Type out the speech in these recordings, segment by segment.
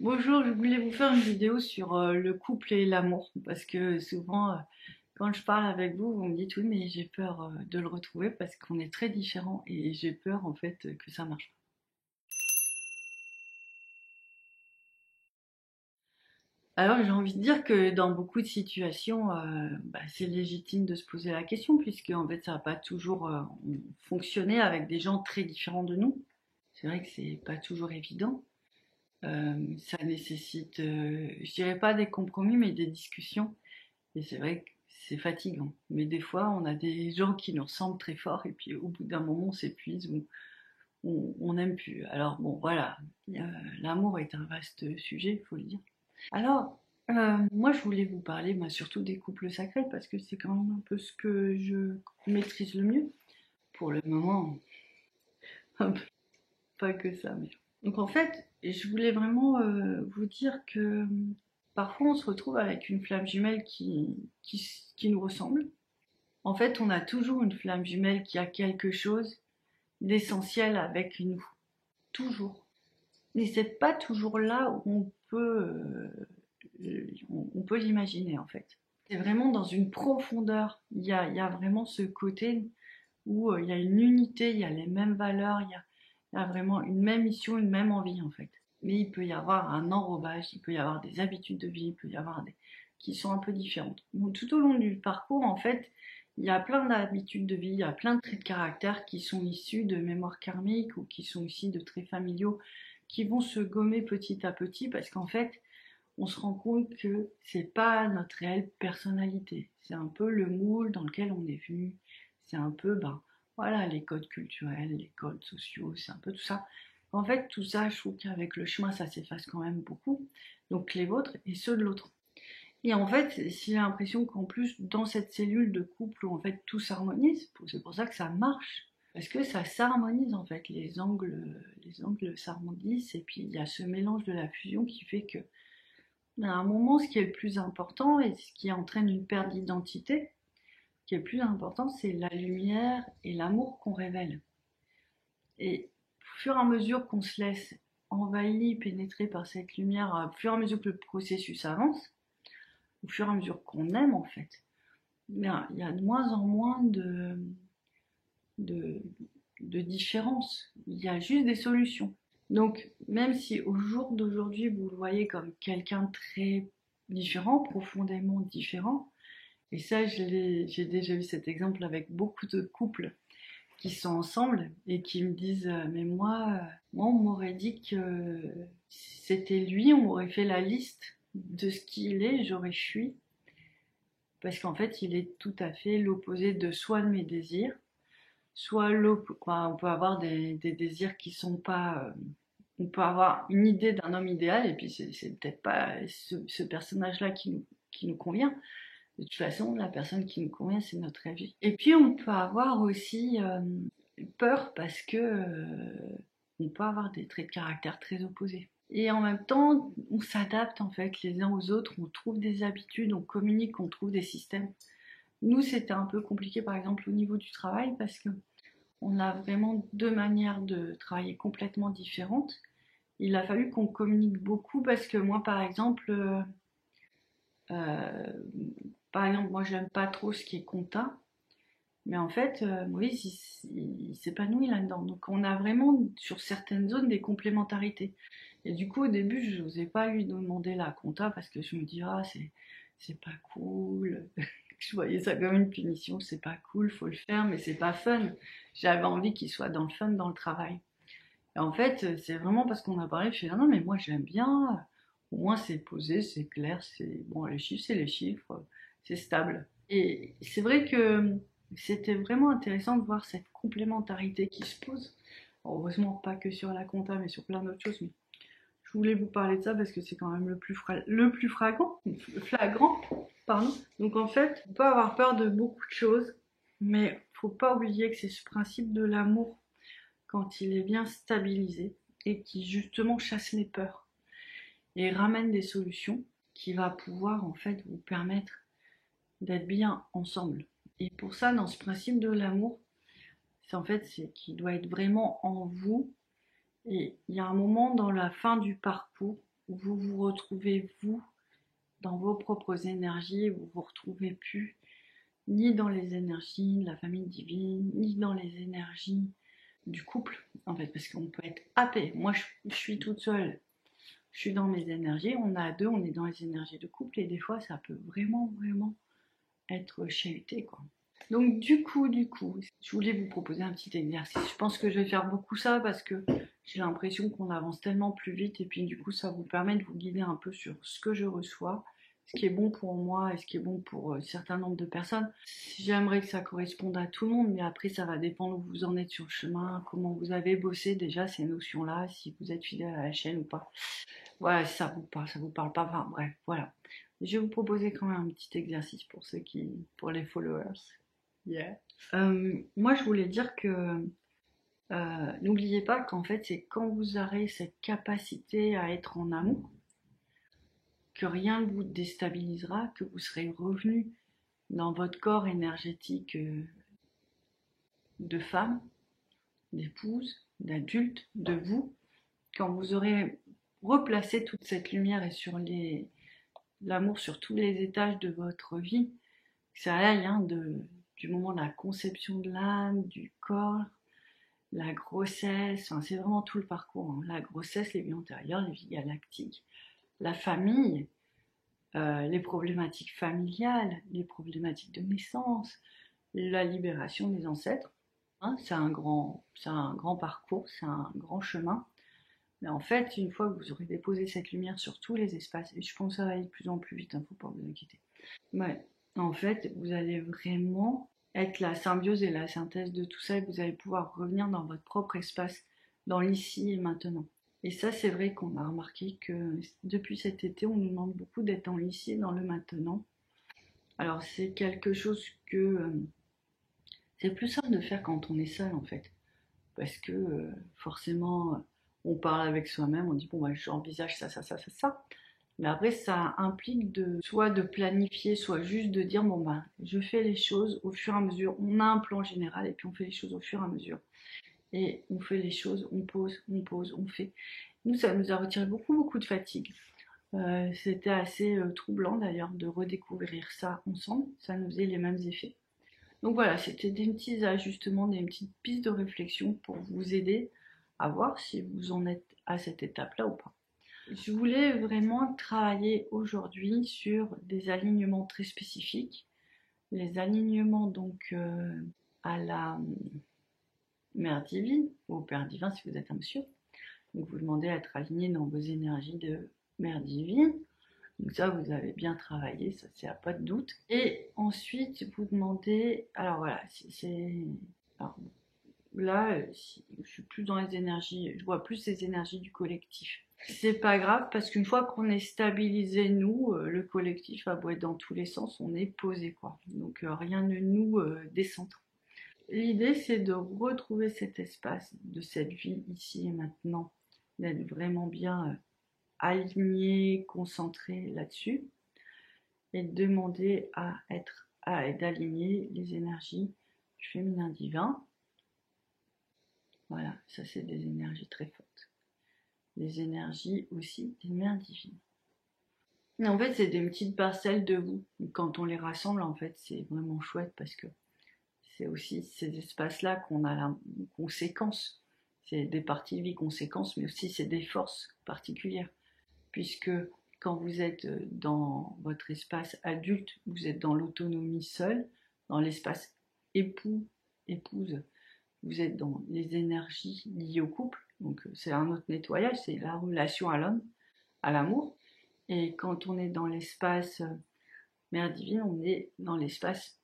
Bonjour, je voulais vous faire une vidéo sur le couple et l'amour parce que souvent quand je parle avec vous, vous me dites oui mais j'ai peur de le retrouver parce qu'on est très différents et j'ai peur en fait que ça marche pas. Alors j'ai envie de dire que dans beaucoup de situations, c'est légitime de se poser la question puisque en fait ça va pas toujours fonctionner avec des gens très différents de nous. C'est vrai que c'est pas toujours évident. Ça nécessite, je dirais pas des compromis mais des discussions. Et c'est vrai que c'est fatigant. Mais des fois, on a des gens qui nous ressemblent très fort et puis au bout d'un moment, on s'épuise ou on n'aime plus. Alors bon, voilà, l'amour est un vaste sujet, il faut le dire. Alors, moi, je voulais vous parler surtout des couples sacrés parce que c'est quand même un peu ce que je maîtrise le mieux. Pour le moment, un peu, pas que ça, mais... Donc en fait, je voulais vraiment vous dire que parfois on se retrouve avec une flamme jumelle qui nous ressemble. En fait, on a toujours une flamme jumelle qui a quelque chose d'essentiel avec nous. Toujours. Mais c'est pas toujours là où on peut l'imaginer en fait. C'est vraiment dans une profondeur. Il y a vraiment ce côté où il y a une unité, il y a les mêmes valeurs, il y a vraiment une même mission, une même envie en fait. Mais il peut y avoir un enrobage, il peut y avoir des habitudes de vie, il peut y avoir des qui sont un peu différentes. Donc, tout au long du parcours, en fait, il y a plein d'habitudes de vie, il y a plein de traits de caractère qui sont issus de mémoires karmiques ou qui sont issus de traits familiaux qui vont se gommer petit à petit parce qu'en fait, on se rend compte que c'est pas notre réelle personnalité. C'est un peu le moule dans lequel on est venu. C'est un peu, voilà, les codes culturels, les codes sociaux, c'est un peu tout ça. En fait, tout ça, je trouve qu'avec le chemin, ça s'efface quand même beaucoup. Donc les vôtres et ceux de l'autre. Et en fait, j'ai l'impression qu'en plus, dans cette cellule de couple où en fait tout s'harmonise, c'est pour ça que ça marche. Parce que ça s'harmonise en fait, les angles s'harmonisent et puis il y a ce mélange de la fusion qui fait que à un moment, ce qui est le plus important et ce qui entraîne une perte d'identité, ce qui est le plus important, c'est la lumière et l'amour qu'on révèle. Et au fur et à mesure qu'on se laisse envahir, pénétrer par cette lumière, au fur et à mesure que le processus avance, au fur et à mesure qu'on aime en fait, il y a de moins en moins de, de différences. Il y a juste des solutions. Donc, même si au jour d'aujourd'hui, vous le voyez comme quelqu'un de très différent, profondément différent, et ça, j'ai déjà eu cet exemple avec beaucoup de couples qui sont ensemble et qui me disent mais moi, on m'aurait dit que c'était lui, on m'aurait fait la liste de ce qu'il est, j'aurais fui. Parce qu'en fait, il est tout à fait l'opposé de soit de mes désirs, soit on peut avoir des désirs qui sont pas. On peut avoir une idée d'un homme idéal et puis c'est peut-être pas ce personnage-là qui nous convient. De toute façon, la personne qui nous convient, c'est notre avis. Et puis, on peut avoir aussi peur parce que on peut avoir des traits de caractère très opposés. Et en même temps, on s'adapte en fait les uns aux autres, on trouve des habitudes, on communique, on trouve des systèmes. Nous, c'était un peu compliqué par exemple au niveau du travail parce que on a vraiment deux manières de travailler complètement différentes. Il a fallu qu'on communique beaucoup parce que moi, euh, moi, j'aime pas trop ce qui est compta. Mais en fait, Moïse, il s'épanouit là-dedans. Donc, on a vraiment, sur certaines zones, des complémentarités. Et du coup, au début, je n'osais pas lui demander la compta parce que je me dis, ah, c'est pas cool. Je voyais ça comme une punition, c'est pas cool, faut le faire, mais c'est pas fun. J'avais envie qu'il soit dans le fun, dans le travail. Et en fait, c'est vraiment parce qu'on a parlé, je fais, ah non, mais moi, j'aime bien. Au moins, c'est posé, c'est clair, c'est, bon, les chiffres, c'est les chiffres, c'est stable. Et c'est vrai que c'était vraiment intéressant de voir cette complémentarité qui se pose. Heureusement, pas que sur la compta, mais sur plein d'autres choses. Mais je voulais vous parler de ça parce que c'est quand même le plus flagrant, pardon. Donc en fait, on peut avoir peur de beaucoup de choses, mais faut pas oublier que c'est ce principe de l'amour quand il est bien stabilisé et qui justement chasse les peurs et ramène des solutions qui va pouvoir en fait vous permettre d'être bien ensemble. Et pour ça, dans ce principe de l'amour, c'est qu'il doit être vraiment en vous. Et il y a un moment dans la fin du parcours vous vous retrouvez vous dans vos propres énergies, vous vous retrouvez plus ni dans les énergies de la famille divine, ni dans les énergies du couple, en fait, parce qu'on peut être happé. Moi, je suis toute seule, je suis dans mes énergies, on a deux, on est dans les énergies de couple, et des fois, ça peut vraiment, vraiment être chahuté, quoi. Donc, du coup, je voulais vous proposer un petit exercice. Je pense que je vais faire beaucoup ça parce que j'ai l'impression qu'on avance tellement plus vite, et puis du coup, ça vous permet de vous guider un peu sur ce que je reçois, ce qui est bon pour moi et ce qui est bon pour un certain nombre de personnes. J'aimerais que ça corresponde à tout le monde, mais après ça va dépendre où vous en êtes sur le chemin, comment vous avez bossé déjà ces notions-là, si vous êtes fidèle à la chaîne ou pas. Voilà, si ça vous parle pas, enfin bref, voilà. Je vais vous proposer quand même un petit exercice pour les followers. Yeah. Moi je voulais dire que n'oubliez pas qu'en fait c'est quand vous aurez cette capacité à être en amour, que rien ne vous déstabilisera, que vous serez revenu dans votre corps énergétique de femme, d'épouse, d'adulte, de vous, quand vous aurez replacé toute cette lumière et sur l'amour sur tous les étages de votre vie, ça aille du moment de la conception de l'âme, du corps, la grossesse, enfin, c'est vraiment tout le parcours, hein. La grossesse, les vies antérieures, les vies galactiques, la famille, les problématiques familiales, les problématiques de naissance, la libération des ancêtres. Hein, c'est un grand parcours, c'est un grand chemin. Mais en fait, une fois que vous aurez déposé cette lumière sur tous les espaces, et je pense que ça va aller de plus en plus vite, hein, faut pas vous inquiéter. Ouais, en fait, vous allez vraiment être la symbiose et la synthèse de tout ça, et vous allez pouvoir revenir dans votre propre espace, dans l'ici et maintenant. Et ça, c'est vrai qu'on a remarqué que depuis cet été, on nous demande beaucoup d'être dans l'ici et dans le maintenant. Alors, c'est quelque chose que c'est plus simple de faire quand on est seul, en fait. Parce que forcément, on parle avec soi-même, on dit, bon, bah, j'envisage ça, ça, ça, ça, ça. Mais après, ça implique soit de planifier, soit juste de dire, bon, bah, je fais les choses au fur et à mesure. On a un plan général et puis on fait les choses au fur et à mesure. Et on fait les choses, on pose, on fait. Nous, ça nous a retiré beaucoup, beaucoup de fatigue. C'était assez troublant d'ailleurs de redécouvrir ça ensemble. Ça nous faisait les mêmes effets. Donc voilà, c'était des petits ajustements, des petites pistes de réflexion pour vous aider à voir si vous en êtes à cette étape-là ou pas. Je voulais vraiment travailler aujourd'hui sur des alignements très spécifiques. Les alignements donc à la mère divine, ou au Père divin si vous êtes un monsieur. Donc vous demandez à être aligné dans vos énergies de mère divine. Donc ça, vous avez bien travaillé, ça c'est à pas de doute. Et ensuite, vous demandez, alors voilà, alors, là, je suis plus dans les énergies, je vois plus les énergies du collectif. C'est pas grave parce qu'une fois qu'on est stabilisé, nous, le collectif a beau être dans tous les sens, on est posé, quoi. Donc rien ne nous décentre. L'idée, c'est de retrouver cet espace de cette vie ici et maintenant, d'être vraiment bien aligné, concentré là-dessus, et de demander à d'aligner les énergies du féminin divin. Voilà, ça c'est des énergies très fortes. Les énergies aussi des mères divines. Et en fait, c'est des petites parcelles de vous. Quand on les rassemble, en fait, c'est vraiment chouette parce que c'est aussi ces espaces-là qu'on a la conséquence. C'est des parties de vie conséquences, mais aussi c'est des forces particulières. Puisque quand vous êtes dans votre espace adulte, vous êtes dans l'autonomie seule, dans l'espace époux, épouse, vous êtes dans les énergies liées au couple, donc c'est un autre nettoyage, c'est la relation à l'homme, à l'amour. Et quand on est dans l'espace mère divine, on est dans l'espace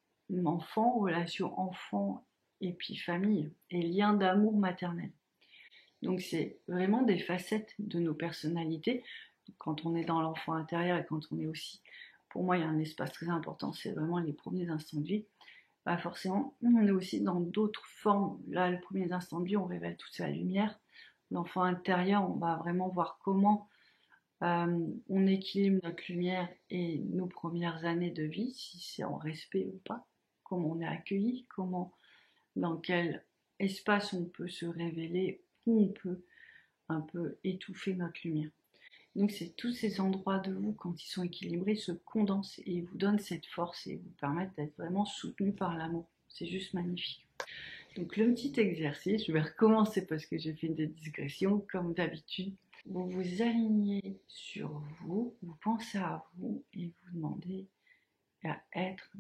enfant, relation enfant et puis famille, et lien d'amour maternel. Donc c'est vraiment des facettes de nos personnalités. Quand on est dans l'enfant intérieur et quand on est aussi, pour moi il y a un espace très important, c'est vraiment les premiers instants de vie. Bah forcément, on est aussi dans d'autres formes. Là, les premiers instants de vie, on révèle toute sa lumière. L'enfant intérieur, on va vraiment voir comment on équilibre notre lumière et nos premières années de vie, si c'est en respect ou pas, comment on est accueilli, dans quel espace on peut se révéler, où on peut un peu étouffer notre lumière. Donc c'est tous ces endroits de vous, quand ils sont équilibrés, se condensent et vous donnent cette force et vous permettent d'être vraiment soutenu par l'amour. C'est juste magnifique. Donc le petit exercice, je vais recommencer parce que j'ai fait des digressions comme d'habitude. Vous vous alignez sur vous, vous pensez à vous et vous demandez à être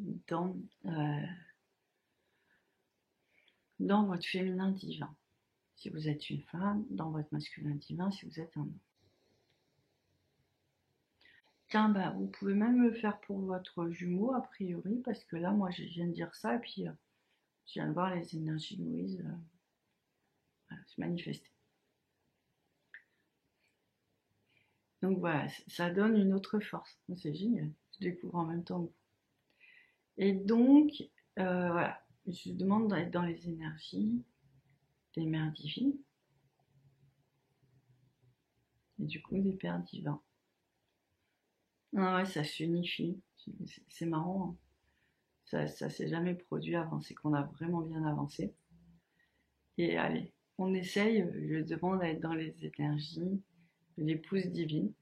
dans votre féminin divin. Si vous êtes une femme, dans votre masculin divin, si vous êtes un homme. Tiens, bah, vous pouvez même le faire pour votre jumeau, a priori, parce que là, moi, je viens de dire ça, et puis je viens de voir les énergies de Louise se manifester. Donc voilà, ça donne une autre force. C'est génial, je découvre en même temps que vous. Et donc, voilà, je demande d'être dans les énergies des mères divines, et du coup des pères divins. Ah ouais, ça s'unifie, c'est marrant, hein. Ça s'est jamais produit avant, c'est qu'on a vraiment bien avancé. Et allez, on essaye, je demande à être dans les énergies de l'épouse divine.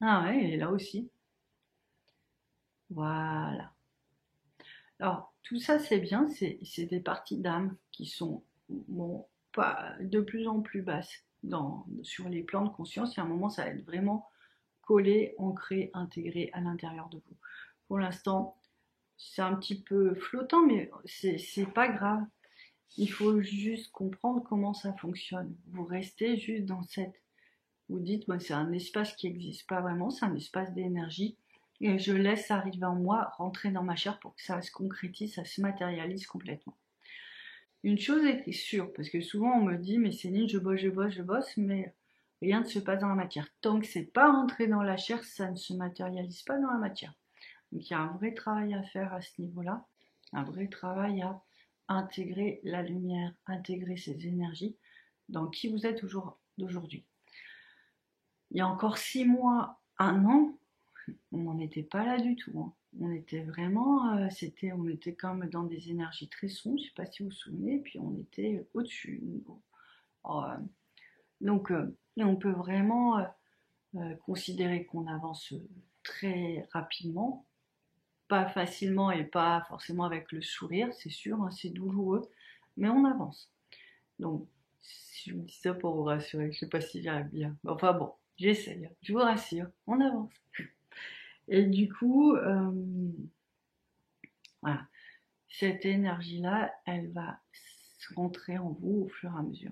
Ah ouais, elle est là aussi. Voilà. Alors, tout ça c'est bien, c'est des parties d'âme qui sont bon, pas de plus en plus basses sur les plans de conscience. Il y a un moment, ça va être vraiment collé, ancré, intégré à l'intérieur de vous. Pour l'instant, c'est un petit peu flottant, mais c'est pas grave. Il faut juste comprendre comment ça fonctionne. Vous restez juste dans cette... Vous dites, moi, c'est un espace qui n'existe pas vraiment, c'est un espace d'énergie. Et je laisse arriver en moi, rentrer dans ma chair pour que ça se concrétise, ça se matérialise complètement. Une chose est sûre, parce que souvent on me dit, mais Céline, je bosse, mais rien ne se passe dans la matière. Tant que c'est pas rentré dans la chair, ça ne se matérialise pas dans la matière. Donc il y a un vrai travail à faire à ce niveau-là, un vrai travail à intégrer la lumière, intégrer ces énergies dans qui vous êtes d'aujourd'hui. Il y a encore 6 mois, 1 an, on n'en était pas là du tout, hein. On était vraiment, on était comme dans des énergies très sombres, je ne sais pas si vous vous souvenez, puis on était au-dessus. Donc, on peut vraiment considérer qu'on avance très rapidement, pas facilement et pas forcément avec le sourire, c'est sûr, hein, c'est douloureux, mais on avance. Donc, je vous dis ça pour vous rassurer, je ne sais pas si j'y arrive bien. Enfin bon, j'essaye, je vous rassure, on avance. Et du coup, voilà, cette énergie-là, elle va rentrer en vous au fur et à mesure.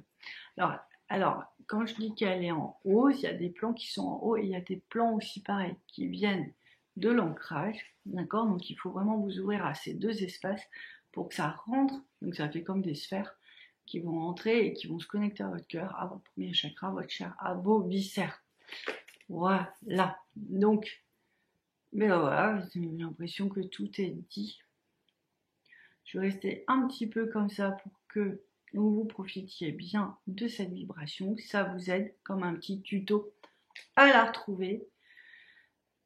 Alors, quand je dis qu'elle est en haut, il y a des plans qui sont en haut et il y a des plans aussi pareils qui viennent de l'ancrage, d'accord? Donc il faut vraiment vous ouvrir à ces deux espaces pour que ça rentre. Donc ça fait comme des sphères qui vont rentrer et qui vont se connecter à votre cœur, à votre premier chakra, à votre chair, à vos viscères. Voilà. Donc, mais voilà, j'ai l'impression que tout est dit. Je vais rester un petit peu comme ça pour que vous profitiez bien de cette vibration. Ça vous aide comme un petit tuto à la retrouver.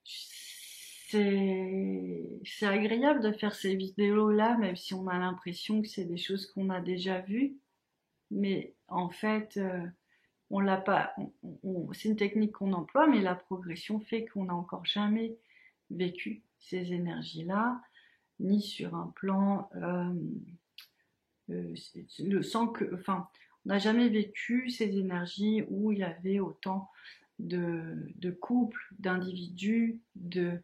C'est agréable de faire ces vidéos-là, même si on a l'impression que c'est des choses qu'on a déjà vues. Mais en fait, on l'a pas. C'est une technique qu'on emploie, mais la progression fait qu'on n'a encore jamais vécu ces énergies-là, ni sur un plan enfin, on n'a jamais vécu ces énergies où il y avait autant de couples, d'individus, de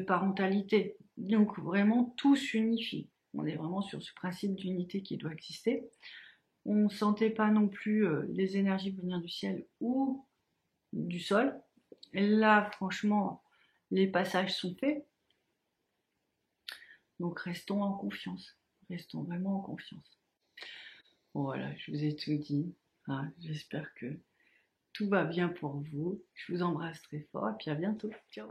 parentalité. Donc vraiment tout s'unifie. On est vraiment sur ce principe d'unité qui doit exister. On ne sentait pas non plus les énergies venir du ciel ou du sol. Et là, franchement, les passages sont faits. Donc restons en confiance. Restons vraiment en confiance. Voilà, je vous ai tout dit. J'espère que tout va bien pour vous. Je vous embrasse très fort et puis à bientôt. Ciao.